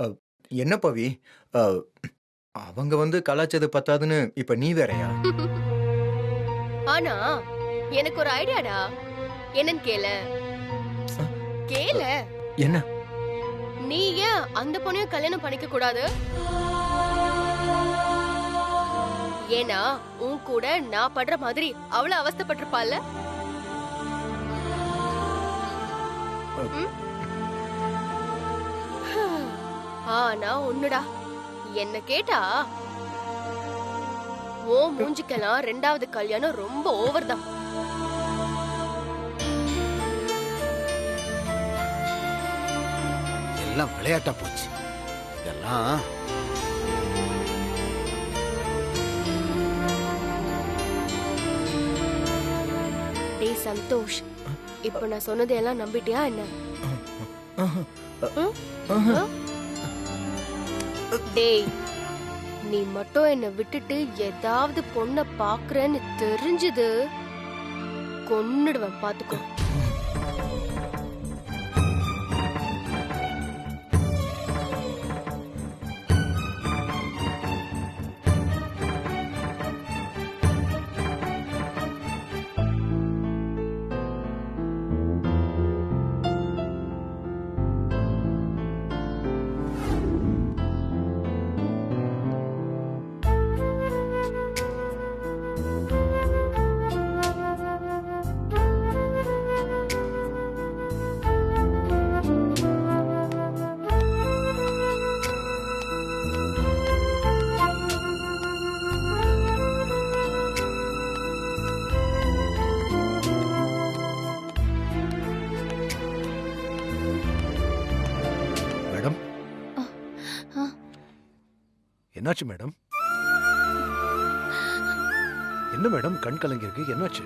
அ என்ன பவி? அ அவங்க கலாய்ச்சது பத்தாதுன்னு இப்ப நீ வேறயா? ஆனா எனக்கு ஒரு ஐடியாடா. என்னன்னு கேளு. கேளு. என்ன? நீ ஏன் அந்த பொண்ணையும் கல்யாணம் பண்ணிக்க கூடாது? ஏன்னா உன் கூட நான் படுற மாதிரி அவ்வளவு அவஸ்தைப்பட்டிருப்பாள்ல. ம்? ஆனா ஒண்ணுடா, என்ன கேட்டா ஓ மூஞ்சிக்கெல்லாம் ரெண்டாவது கல்யாணம் ரொம்ப ஓவர் தான். எல்லாம் விளையாட்டா போச்சு இதெல்லாம். டேய் சந்தோஷ், இப்ப நான் சொன்னதையெல்லாம் நம்பிட்டியா என்ன? டேய், நீ மட்டும் என்ன விட்டுட்டு ஏதாவது பொண்ண பாக்குறேன்னு தெரிஞ்சது கொன்னுடுவேன் பாத்துக்கோ. மேடம், என்னாச்சு மேடம்? என்ன மேடம் கண் கலங்கி இருக்கு? என்னாச்சு?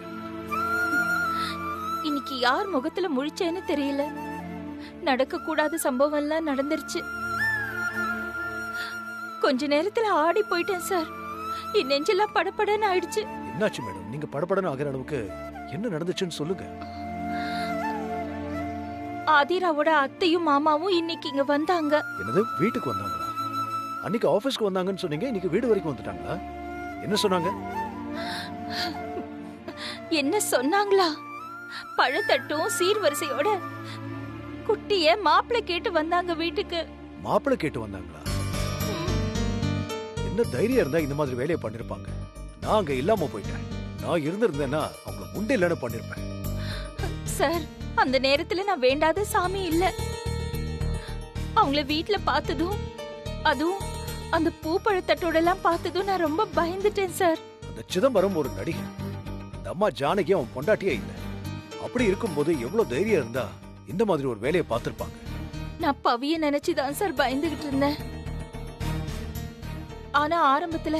இன்னைக்கு யார் முகத்துல முழிச்சேன்னு தெரியல. நடக்க கூடாத சம்பவம் எல்லாம் நடந்துருச்சு. கொஞ்ச நேரத்துல ஆடி போயிட்டேன் சார். என் நெஞ்செல்லாம் படபடன்னு ஆயிடுச்சு. என்னாச்சு மேடம்? நீங்க படபடன்னு ஆகிற அளவுக்கு என்ன நடந்துச்சுன்னு சொல்லுங்க. ஆதிராவோட அத்தையும் மாமாவும் இன்னைக்கு இங்க வந்தாங்க. என்னது, வீட்டுக்கு வந்தாங்களா? அன்னைக்கு ஆபீஸ்க்கு வந்தாங்கன்னு சொன்னீங்க, இன்னைக்கு வீடு வரைக்கும் வந்துட்டாங்களா? என்ன சொன்னாங்க? என்ன சொன்னாங்களா? பழத்தட்டும் சீர்வரிசையோட குட்டிய மாப்பிள்ளை கேட்டு வந்தாங்க வீட்டுக்கு. மாப்பிள்ளை கேட்டு வந்தாங்களா? என்ன தைரியம் இருந்தா இந்த மாதிரி வேலையை பண்ணிருப்பாங்க. நான் அங்க இல்லாம போயிட்டேன். நான் இருந்திருந்தேன்னா அவங்க முண்டை இல்லைன்னு பண்ணிருப்பேன். சார், அந்த நேரத்துல நான் வேண்டாத சாமி இல்ல. அவங்கள வீட்டுல பார்த்ததும், அதுவும் அந்த பூப்பழத்தட்டோட எல்லாம் பார்த்ததும் நான் ரொம்ப பயந்துட்டேன் சார். அந்த சிதம்பரம் ஒரு நடிகை. அந்த அம்மா ஜானகி அவன் பொண்டாட்டியே இல்ல. அப்படி இருக்கும்போது எவ்வளவு தைரியம் இருந்தா இந்த மாதிரி ஒரு வேலையை பார்த்திருப்பாங்க. நான் பவிய நினைச்சுதான் சார் பயந்துகிட்டு இருந்தேன். ஆனா ஆரம்பத்துல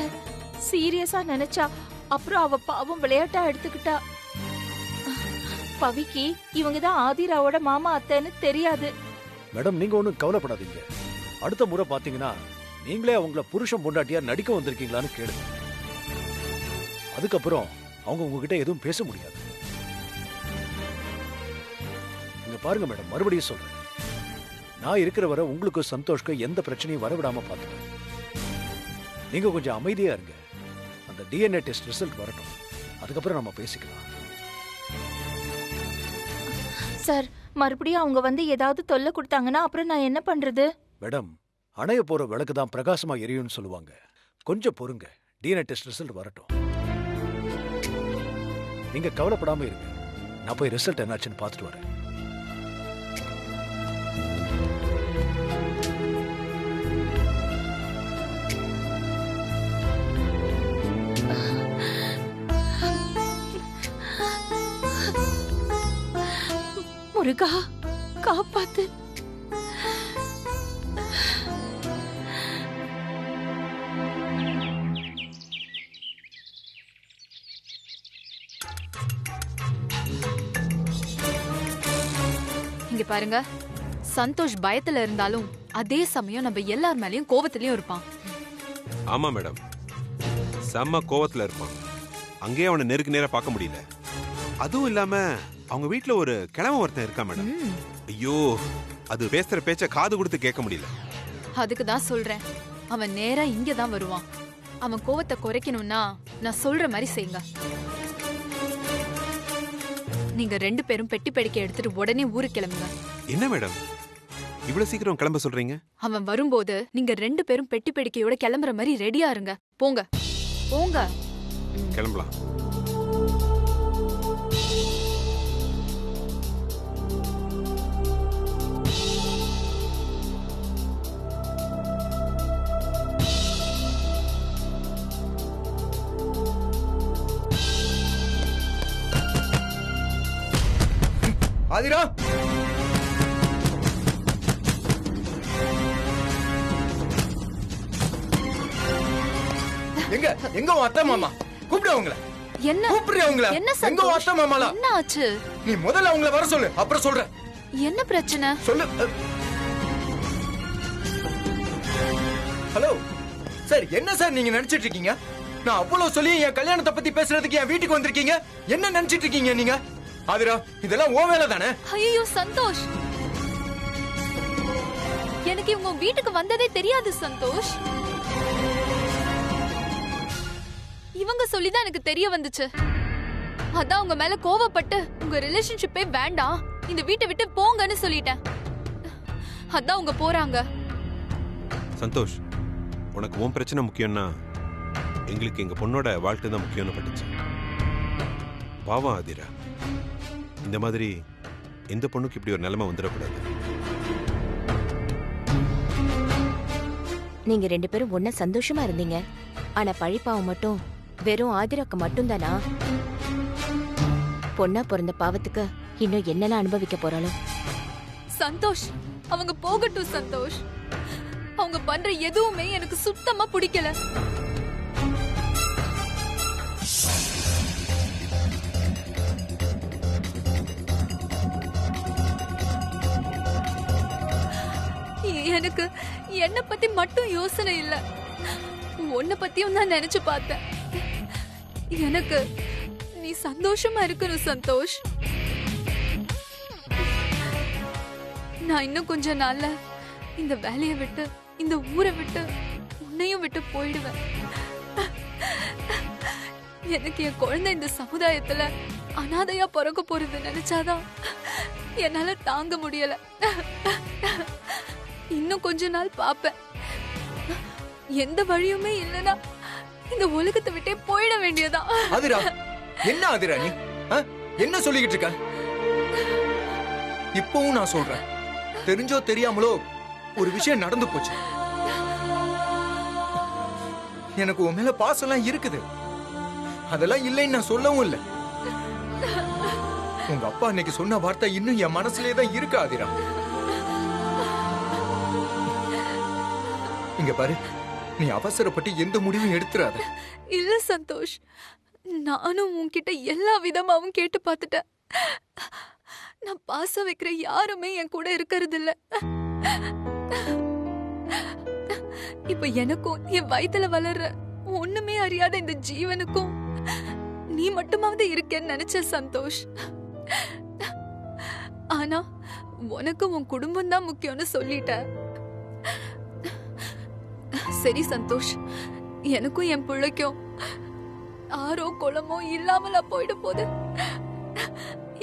சீரியஸா நினைச்சா, அப்புறம் அவ பாவம் விளையாட்டா எடுத்துக்கிட்டா. பவிக்கு இவங்கதான் ஆதிராவோட மாமா அத்தைன்னு தெரியாது. மேடம், நீங்க ஒண்ணும் கவலைப்படாதீங்க. அடுத்த முறை பாத்தீங்கன்னா நீங்களே அவங்கள புருஷன் பொண்டாட்டியா நடிக்க வந்திருக்கீங்களான்னு கேளுங்க. அதுக்கப்புறம் அவங்க உங்ககிட்ட எதுவும் பேச முடியாது. இங்க பாருங்க மேடம், மறுபடியும் சொல்றேன். நான் இருக்கிற வரை உங்களுக்கு சந்தோஷ்க்கு எந்த பிரச்சனையும் வரவிடாம பாத்துக்கிறேன். நீங்க கொஞ்சம் அமைதியா இருங்க. அந்த டிஎன்ஏ டெஸ்ட் ரிசல்ட் வரட்டும், அதுக்கப்புறம் நம்ம பேசிக்கலாம். சார், மறுபடியும் அவங்க வந்து ஏதாவது தொல்லை கொடுத்தாங்கன்னா அப்புறம் நான் என்ன பண்றது? மேடம், அணைய போற விளக்கு தான் பிரகாசமா எரியும்னு சொல்லுவாங்க. கொஞ்சம் பொறுங்க, டிஎன்ஏ டெஸ்ட் ரிசல்ட் வரட்டும். நீங்க கவலைப்படாம இருங்க. நான் போய் ரிசல்ட் என்னாச்சுன்னு பார்த்துட்டு வரேன். முருகா, காப்பாத்து. இங்க பாருங்க, சந்தோஷ் பயத்துல இருந்தாலும் அதே சமயம் நம்ம எல்லார் மேலயும் கோவத்திலயும் இருப்பான். ஆமா மேடம், செம்ம கோவத்துல இருப்பான். அங்கேயே அவனை நெருக்கு நேரா பார்க்க முடியல. அதுவும் இல்லாம அவங்க வீட்டுல ஒரு கிழமை ஒருத்தன் இருக்கா மேடம். ஐயோ, அது பேசுற பேச்ச காது கொடுத்து கேட்க முடியல. அதுக்கு தான் சொல்றேன், அவன் நேரா இங்க தான் வருவான். அவன் கோவத்தை குறைக்கணும்னா நான் சொல்ற மாதிரி செய்யுங்க. நீங்க 2 பேரும் பெட்டி படிக்க எடுத்துட்டு உடனே ஊருக்கு கிளம்புங்க. என்ன மேடம் இவ்வளவு சீக்கிரம் கிளம்ப சொல்றீங்க? அவன் வரும்போது நீங்க 2 பேரும் பெட்டி படிக்கையோட கிளம்புற மாதிரி ரெடியா இருங்க. போங்க போங்க. கிளம்பலாம். ஆதிரா, எங்க எங்க உன் அத்தை மாமா? கூப்பிடு அவங்கள. என்ன கூப்பிடு அவங்கள. என்ன எங்க உன் சந்தோஷ்? அத்தை மாமாலா? என்ன ஆச்சு? நீ முதல்ல அவங்கள வர சொல்லு, அப்புறம் சொல்றேன். என்ன பிரச்சனை? சொல்லு. ஹலோ சார், என்ன சார் நீங்க நினைச்சிட்டு இருக்கீங்க? நான் அவ்வளவு சொல்லி என் கல்யாணத்தை பத்தி பேசுறதுக்கு என் வீட்டுக்கு வந்திருக்கீங்க. என்ன நினைச்சிட்டு இருக்கீங்க நீங்க? ஆதிரா, இதெல்லாம் ஓ வேலை தானே? ஐயோ சந்தோஷ், எனக்கு இவங்க வீட்டுக்கு வந்ததே தெரியாது சந்தோஷ். இவங்க சொல்லிதான் எனக்கு தெரிய வந்துச்சு. அதான் உங்க மேல கோவப்பட்டு உங்க ரிலேஷன்ஷிப்பே வேண்டாம், இந்த வீட்டை விட்டு போங்கன்னு சொல்லிட்டேன். அதான் உங்க போறாங்க. சந்தோஷ், உனக்கு உன் பிரச்சனை முக்கியம்னா எங்களுக்கு எங்க பொண்ணோட வாழ்க்கை தான் முக்கியம்னு பட்டுச்சு. பாவம் ஆதிரா, இந்த மாதிரி எந்த பொண்ணுக்கு இப்படி ஒரு நிலைமை வந்துடக்கூடாது. நீங்க 2 பேரும் ஒண்ணா சந்தோஷமா இருந்தீங்க. ஆனா பழிப்பாவம் மட்டும் வெறும் ஆதிராக்கு மட்டும்தானா? பொண்ணா பிறந்த பாவத்துக்கு இன்னும் என்னெல்லாம் அனுபவிக்க போறாளோ. சந்தோஷ், அவங்க போகட்டும் சந்தோஷ். அவங்க பண்ற எதுவுமே எனக்கு சுத்தமா பிடிக்கல. எனக்கு என்ன பத்தி மட்டும் யோசனை இல்ல, உன்னை பத்தியும் நான் நினைச்சு பார்த்தேன். எனக்கு நீ சந்தோஷமா இருக்கணும் சந்தோஷ். நான் இன்னும் கொஞ்ச நாள்ல இந்த வேலையை விட்டு, இந்த ஊரை விட்டு, உன்னையும் விட்டு போயிடுவேன். எனக்கு என் குழந்தை இந்த சமுதாயத்துல அனாதையா பிறக்க போறது நினைச்சாதான் என்னால தாங்க முடியல. இன்னும் கொஞ்ச நாள் பாப்பேன். எந்த வழியுமே இல்லனா இந்த உலகத்தை விட்டே போயிட வேண்டியதான். ஆதிரா, என்ன ஆதிரா நீ என்ன சொல்லிக்கிட்டு இருக்க? இப்பவும் நான் சொல்றேன், தெரிஞ்சோ தெரியாமலோ ஒரு விஷயம் நடந்து போச்சு. எனக்கு உன் மேல பாசம்லாம் இருக்குது, அதெல்லாம் இல்லைன்னு நான் சொல்லவும் இல்லை. உங்க அப்பா அன்னைக்கு சொன்ன வார்த்தை இன்னும் என் மனசுலயே தான் இருக்கு ஆதிரா. இங்க பாரு, நீ அவசரப்பட்டு எந்த முடிவும் எடுத்துறாத. இல்ல சந்தோஷ், நானும் உன்கிட்ட எல்லா விதமாவும் கேட்டு பார்த்துட்டேன். நான் பாசம் வைக்கிற யாருமே என் கூட இருக்கிறது இல்ல. இப்ப எனக்கும் என் வயித்துல வளர்ற ஒண்ணுமே அறியாத இந்த ஜீவனுக்கும் நீ மட்டுமாவது இருக்கேன்னு நினைச்ச சந்தோஷ். ஆனா உனக்கு உன் குடும்பம் தான் முக்கியம்னு சொல்லிட்ட. சரி சந்தோஷ், எனக்கும் என் பிள்ளைக்கும் ஆரோ குளமோ இல்லாமலா போயிட போது.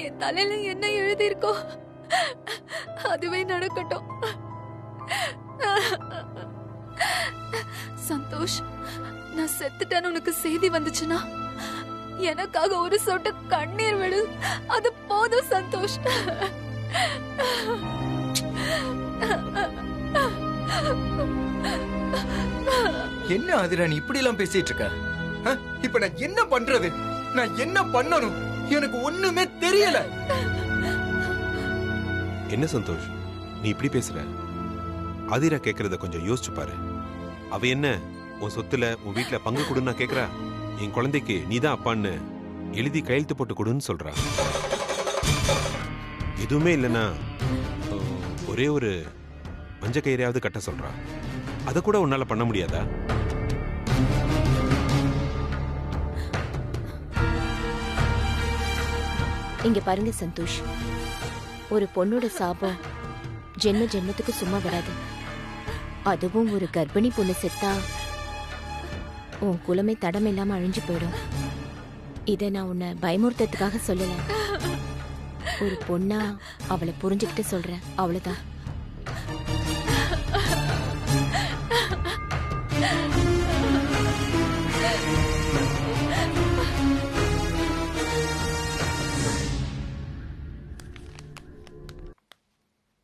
என் தலையில என்ன எழுதியிருக்கோ அதுவே நடக்கட்டும். சந்தோஷ், நான் செத்துட்டேன்னு உனக்கு செய்தி வந்துச்சுன்னா எனக்காக ஒரு சொட்டு கண்ணீர் விடு, அது போதும் சந்தோஷ். என்ன ஆதிரா நீ இப்படி எல்லாம் பேசிட்டு இருக்க? இப்ப நான் என்ன பண்றது? நான் என்ன பண்ணணும்? எனக்கு ஒண்ணுமே தெரியல. என்ன சந்தோஷ், நீ இப்படி பேசுற? ஆதிரா கேக்குறத கொஞ்சம் யோசிச்சு பாரு. அவ என்ன உன் சொத்துல உன் வீட்டுல பங்கு கொடுன்னா கேக்குறா? என் குழந்தைக்கு நீதான் அப்பான்னு எழுதி கையெழுத்து போட்டு கொடுன்னு சொல்றா. எதுவுமே இல்லைன்னா ஒரே ஒரு மஞ்ச கயிறையாவது கட்ட சொல்றா. அத கூட உன்னால பண்ண முடியாதா? இங்க பாருங்க சந்தோஷ், ஒரு பொண்ணோட சாபம் ஜென்ம ஜென்மத்துக்கு சும்மா வராது. அதுவும் ஒரு கர்ப்பிணி பொண்ணு செத்தா உன் குலமே தடம் இல்லாம அழிஞ்சு போயிடும். இதை நான் உன்னை பயமுறுத்ததுக்காக சொல்லல. ஒரு பொண்ணா அவளை புரிஞ்சுக்கிட்டு சொல்றேன், அவ்வளவுதான்.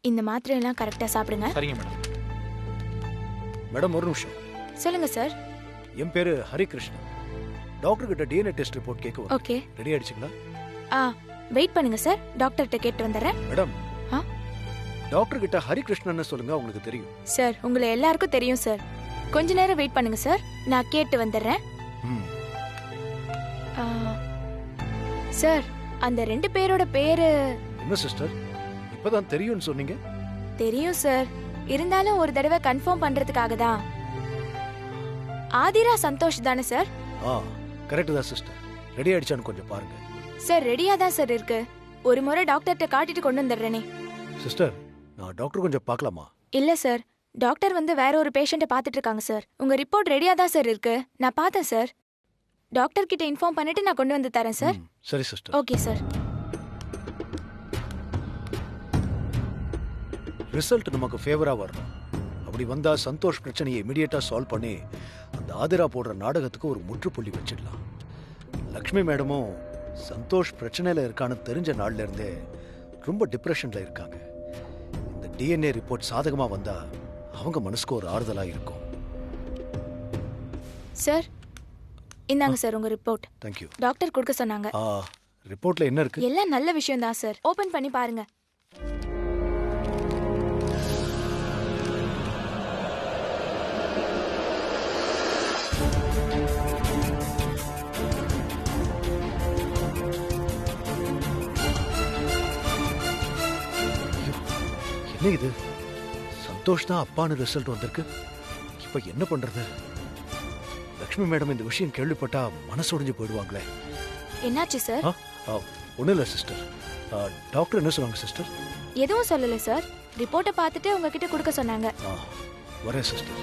இந்த மாத்திரையெல்லாம் கரெக்டா சாப்பிடுங்க. சரிங்க மேடம். மேடம் ஒரு நிமிஷம். சொல்லுங்க சார். என் பேரு ஹரிகிருஷ்ணன். டாக்டர் கிட்ட டிஎன்ஏ டெஸ்ட் ரிப்போர்ட் கேட்க ஓகே. ரெடி ஆயிடுச்சுங்களா? வெயிட் பண்ணுங்க சார், டாக்டர்கிட்ட கேட்டு வந்துடுறேன். மேடம் ஆ? டாக்டர் கிட்ட ஹரிகிருஷ்ணன் சொல்லுங்க, உங்களுக்கு தெரியும். சார் உங்களை எல்லாருக்கும் தெரியும் சார். கொஞ்ச நேரம் வெயிட் பண்ணுங்க சார், நான் கேட்டு வந்துடுறேன். சார் அந்த 2 பேரோட பேரு என்ன சிஸ்டர், இப்பதான் தெரியும்னு சொன்னீங்க? தெரியும் சார், இருந்தாலும் ஒரு தடவை கன்ஃபார்ம் பண்றதுக்காக தான். ஆதிரா சந்தோஷ் தானே சார்? கரெக்ட் தான் சிஸ்டர். ரெடி ஆயிடுச்சான்னு கொஞ்சம் பாருங்க. சார் ரெடியா தான் சார் இருக்கு. ஒரு முறை டாக்டர்கிட்ட காட்டிட்டு கொண்டு வந்துடுறேனே. சிஸ்டர் நான் டாக்டர் கொஞ்சம் பார்க்கலாமா? இல்ல சார், டாக்டர் வந்து வேற ஒரு பேஷண்ட்டை பார்த்துட்டு இருக்காங்க சார். உங்க ரிப்போர்ட் ரெடியா தான் சார் இருக்கு, நான் பார்த்தேன் சார். டாக்டர் கிட்ட இன்ஃபார்ம் பண்ணிட்டு நான் கொண்டு வந்து தரேன் சார். சரி சிஸ்டர். Okay sir. ரிசல்ட் நமக்கு ஃபேவரா வரணும். அப்படி வந்தா சந்தோஷ் பிரச்சனையை இமிடியேட்டா சால்வ் பண்ணி அந்த ஆதிரா போடுற நாடகத்துக்கு ஒரு முற்றுப்புள்ளி வச்சிடலாம். லக்ஷ்மி மேடமும் சந்தோஷ் பிரச்சனையில இருக்கான்னு தெரிஞ்ச நாள்ல இருந்தே ரொம்ப டிப்ரெஷன்ல இருக்காங்க. இந்த டிஎன்ஏ ரிப்போர்ட் சாதகமா வந்தா அவங்க மனசுக்கு ஒரு ஆறுதலா இருக்கும். சார் இந்தாங்க சார் உங்க ரிப்போர்ட். தேங்க்யூ. டாக்டர் கொடுக்க சொன்னாங்க. ரிப்போர்ட்ல என்ன இருக்கு? எல்லாம் நல்ல விஷயம் தான் சார், ஓபன் பண்ணி பாருங்க. என்ன இது, சந்தோஷ் தான் அப்பான்னு ரிசல்ட் வந்திருக்கு. இப்ப என்ன பண்றது? லக்ஷ்மி மேடம் இந்த விஷயம் கேள்விப்பட்டா மனசு உடைஞ்சு போயிடுவாங்களே. என்னாச்சு சார்? ஒன்றும் இல்லை சிஸ்டர். டாக்டர் என்ன சொன்னாங்க சிஸ்டர்? எதுவும் சொல்லல சார், ரிப்போர்ட்டை பார்த்துட்டு உங்ககிட்ட கொடுக்க சொன்னாங்க. வரேன் சிஸ்டர்.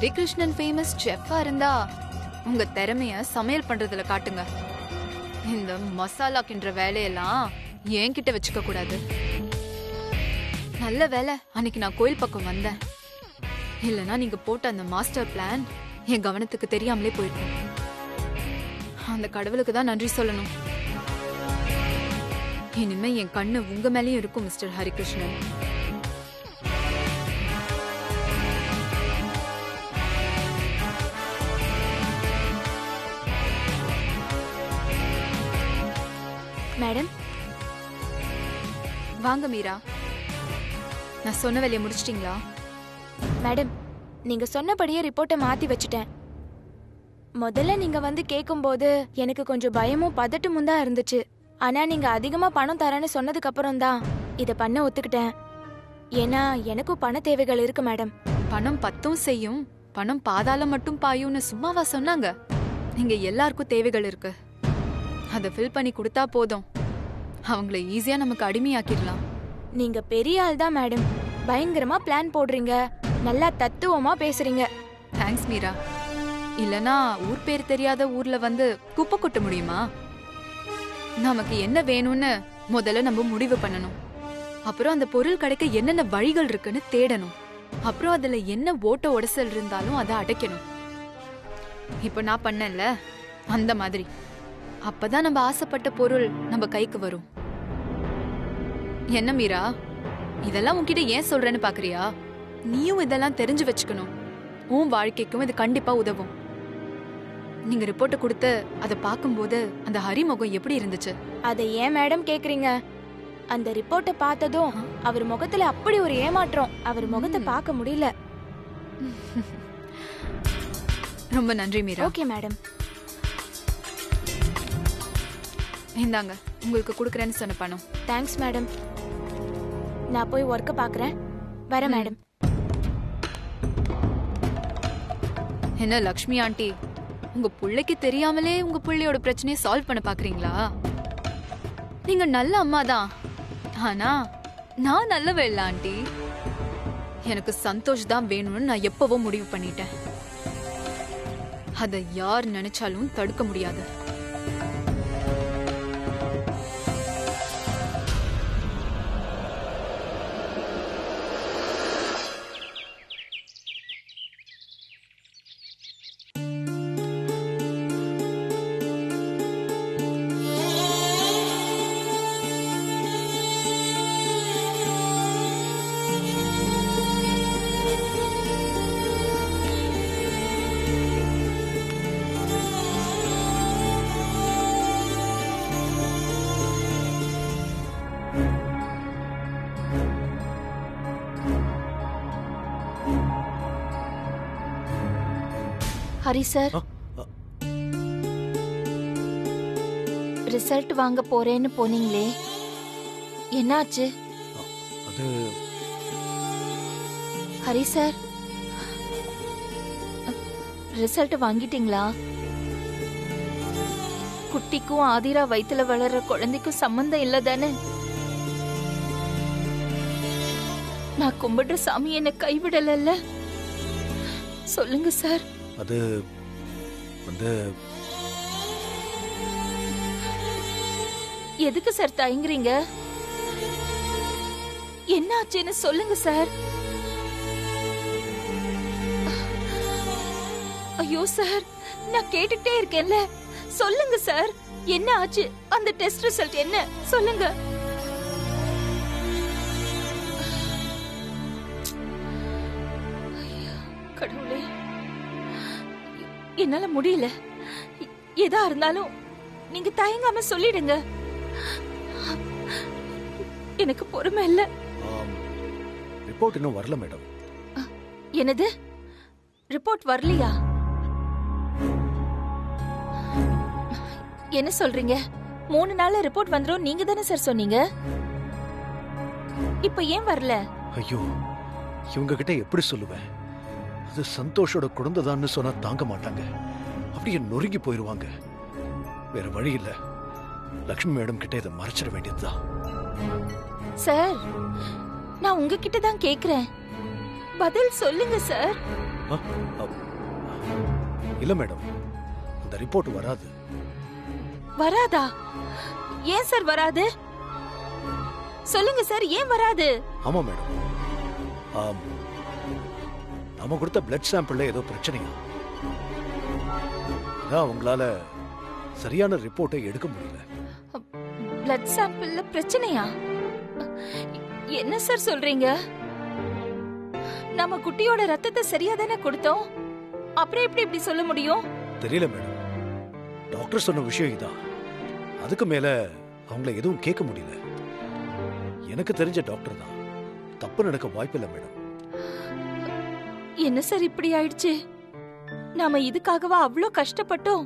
ஹரிகிருஷ்ணன் ஃபேமஸ் செஃப்பா இருந்தா உங்க திறமைய சமையல் பண்றதுல காட்டுங்க. இந்த மசாலா கின்ற வேலையெல்லாம் என்கிட்ட வச்சுக்க கூடாது. நல்ல வேலை அன்னைக்கு நான் கோயில் பக்கம் வந்தேன். இல்லனா நீங்க போட்ட அந்த மாஸ்டர் பிளான் என் கவனத்துக்கு தெரியாமலே போயிருக்கும். அந்த கடவுளுக்கு தான் நன்றி சொல்லணும். இனிமே என் கண்ணு உங்க மேலயும் இருக்கும் மிஸ்டர் ஹரிகிருஷ்ணன். மேடம் வாங்க மீரா. நான் சொன்ன வேலையை முடிச்சிட்டீங்களா? மேடம் நீங்க சொன்னபடியே ரிப்போர்ட்டை மாத்தி வச்சுட்டேன். முதல்ல நீங்க வந்து கேட்கும்போது எனக்கு கொஞ்சம் பயமும் பதட்டமும் தான் இருந்துச்சு. ஆனா நீங்க அதிகமா பணம் தரேன்னு சொன்னதுக்கு அப்புறம் தான் இதை பண்ண ஒத்துக்கிட்டேன். ஏன்னா எனக்கும் பண தேவைகள் இருக்கு மேடம். பணம் பத்தும் செய்யும், பணம் பாதாளம் மட்டும் பாயும்னு சும்மாவா சொன்னாங்க? நீங்க எல்லாருக்கும் தேவைகள் இருக்கு, அதை ஃபில் பண்ணி கொடுத்தா போதும். அவங்கள ஈஸியா நமக்கு அடிமையாக்கிடலாம். நீங்க பெரிய ஆள் தான் மேடம், பயங்கரமா பிளான் போடுறீங்க, நல்லா தத்துவமா பேசுறீங்க. தேங்க்ஸ் மீரா. இல்லனா ஊர் பேர் தெரியாத ஊர்ல வந்து குப்பை கொட்ட முடியுமா? நமக்கு என்ன வேணும்னு முதல்ல நம்ம முடிவு பண்ணணும். அப்புறம் அந்த பொருள் கிடைக்க என்னென்ன வழிகள் இருக்குன்னு தேடணும். அப்புறம் அதுல என்ன ஓட்ட உடசல் இருந்தாலும் அதை அடைக்கணும். இப்ப நான் பண்ணல அந்த மாதிரி. அப்பதான் நம்ம ஆசைப்பட்ட பொருள் நம்ம கைக்கு வரும். என்ன மீரா, இதெல்லாம் உன்கிட்ட ஏன் சொல்றேன்னு பாக்குறியா? நீயும் இதெல்லாம் தெரிஞ்சு வச்சுக்கணும். உன் வாழ்க்கைக்கும் இது கண்டிப்பா உதவும். நீங்க ரிப்போர்ட்டை கொடுத்து அதை பார்க்கும்போது அந்த ஹரிமுகம் எப்படி இருந்துச்சு? அதை ஏன் மேடம் கேக்குறீங்க? அந்த ரிப்போர்ட்டை பார்த்ததும் அவர் முகத்துல அப்படி ஒரு ஏமாற்றம். அவர் முகத்தை பார்க்க முடியல. ரொம்ப நன்றி மீரா. Okay madam. இந்தாங்க உங்களுக்கு கொடுக்குறேன்னு சொன்ன பணம். Thanks madam. நான் போய் ஒர்க்க பார்க்குறேன். வரேன் மேடம். என்ன லக்ஷ்மி ஆண்டி, உங்க புள்ளைக்கு தெரியாமலே உங்க புள்ளையோட பிரச்சனையை சால்வ் பண்ண பாக்குறீங்களா? நீங்க நல்ல அம்மா தான், ஆனா நான் நல்லவ இல்ல ஆண்டி. எனக்கு சந்தோஷ் தான் வேணும்னு நான் எப்பவோ முடிவு பண்ணிட்டேன். அதை யார் நினைச்சாலும் தடுக்க முடியாது. ஹரி சார், ரிசல்ட் வாங்க போறேன்னு போனீங்களே, என்னாச்சு? அது ஹரி சார், ரிசல்ட் வாங்கிட்டீங்களா? குட்டிக்கும் ஆதிரா வயித்துல வளர்ற குழந்தைக்கும் சம்பந்தம் இல்ல தானே? நான் கும்பிடுற சாமி என்ன கைவிடல. சொல்லுங்க சார். அது வந்து எதுக்கு சார் தயங்குறீங்க? என்ன ஆச்சுன்னு சொல்லுங்க சார். ஐயோ சார், நான் கேட்டுட்டே இருக்கேன்ல, சொல்லுங்க சார். என்ன ஆச்சு? அந்த டெஸ்ட் ரிசல்ட் என்ன? சொல்லுங்க. கடவுளே, என்னால முடியல. எதா இருந்தாலும் நீங்க தயங்காம சொல்லிடுங்க. எனக்கு பொறுமை இல்ல. ரிப்போர்ட் இன்னும் வரல மேடம். என்னது? ரிப்போர்ட் வரலையா? என்ன சொல்றீங்க? 3 நாள்ல ரிப்போர்ட் வந்துரும் நீங்க தானே சார் சொன்னீங்க. இப்ப ஏன் வரல? ஐயோ, இவங்க கிட்ட எப்படி சொல்லுவேன்? அது சந்தோஷோட குழந்தைதான்னு சொன்னா தாங்க மாட்டாங்க, அப்படியே நொறுங்கி போயிருவாங்க. வேற வழி இல்ல, லக்ஷ்மி மேடம் கிட்ட இதை மறைச்சிட வேண்டியதுதான். சார், நான் உங்ககிட்ட தான் கேக்குறேன், பதில் சொல்லுங்க சார். இல்ல மேடம், அந்த ரிப்போர்ட் வராது. வராதா? ஏன் சார் வராது? சொல்லுங்க சார், ஏன் வராது? ஆமா மேடம், நாம கொடுத்த பிளட் சாம்பிள்ல ஏதோ பிரச்சனையா, அதான் உங்களால சரியான ரிப்போர்ட்டை எடுக்க முடியல. பிளட் சாம்பிள்ல பிரச்சனையா? என்ன சார் சொல்றீங்க? நம்ம குட்டியோட ரத்தத்தை சரியா தானே கொடுத்தோம், அப்புறம் எப்படி இப்படி சொல்ல முடியும்? தெரியல மேடம், டாக்டர் சொன்ன விஷயம் இதான். அதுக்கு மேல அவங்கள எதுவும் கேட்க முடியல. எனக்கு தெரிஞ்ச டாக்டர் தான், தப்பு நடக்க வாய்ப்பில்லை மேடம். என்ன சார் இப்படி ஆயிடுச்சு? நாம இதுக்காகவா அவ்வளோ கஷ்டப்பட்டோம்?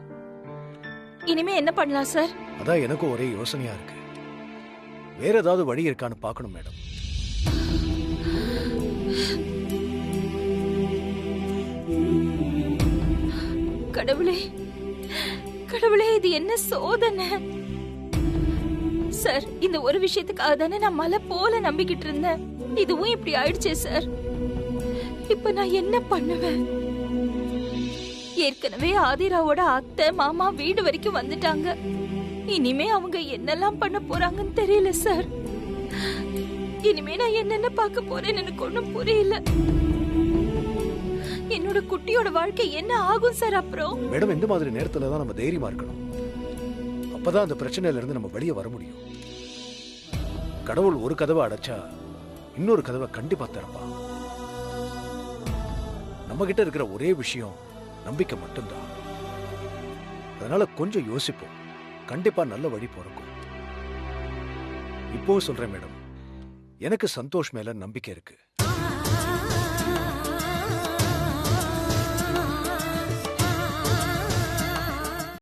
இனிமே என்ன பண்ணலாம் சார்? அதான் எனக்கும் ஒரே யோசனையா இருக்கு. வேற ஏதாவது வழி இருக்கான்னு பார்க்கணும் மேடம். கடவுளே, கடவுளே, இது என்ன சோதனை? சார், இந்த ஒரு விஷயத்துக்காக தானே நான் மலை போல நம்பிக்கிட்டு இருந்தேன். இதுவும் இப்படி ஆயிடுச்சே சார். இப்ப நான் என்ன பண்ணுவேன்? ஏற்கனவே ஆதிராவோட அத்தை மாமா வீடு வரைக்கும் வந்துட்டாங்க. இனிமே அவங்க என்னெல்லாம் பண்ண போறாங்கன்னு தெரியல சார். இனிமே நான் என்னென்ன பார்க்க போறேன்னு எனக்கு ஒண்ணும் புரியல. என்னோட குட்டியோட வாழ்க்கை என்ன ஆகும் சார் அப்புறம்? மேடம், இந்த மாதிரி நேரத்துல தான் நம்ம தைரியமா இருக்கணும். அப்பதான் அந்த பிரச்சனையில இருந்து நம்ம வெளியே வர முடியும். கடவுள் ஒரு கதவை அடைச்சா இன்னொரு கதவை கண்டிப்பா திறப்பான். நம்ம கிட்ட இருக்கிற ஒரே விஷயம் நம்பிக்கை மட்டும்தான். அதனால கொஞ்சம் யோசிப்போம், கண்டிப்பா நல்ல வழி பிறக்கும். இப்போ சொல்றேன் மேடம், எனக்கு சந்தோஷ் மேல நம்பிக்கை இருக்கு.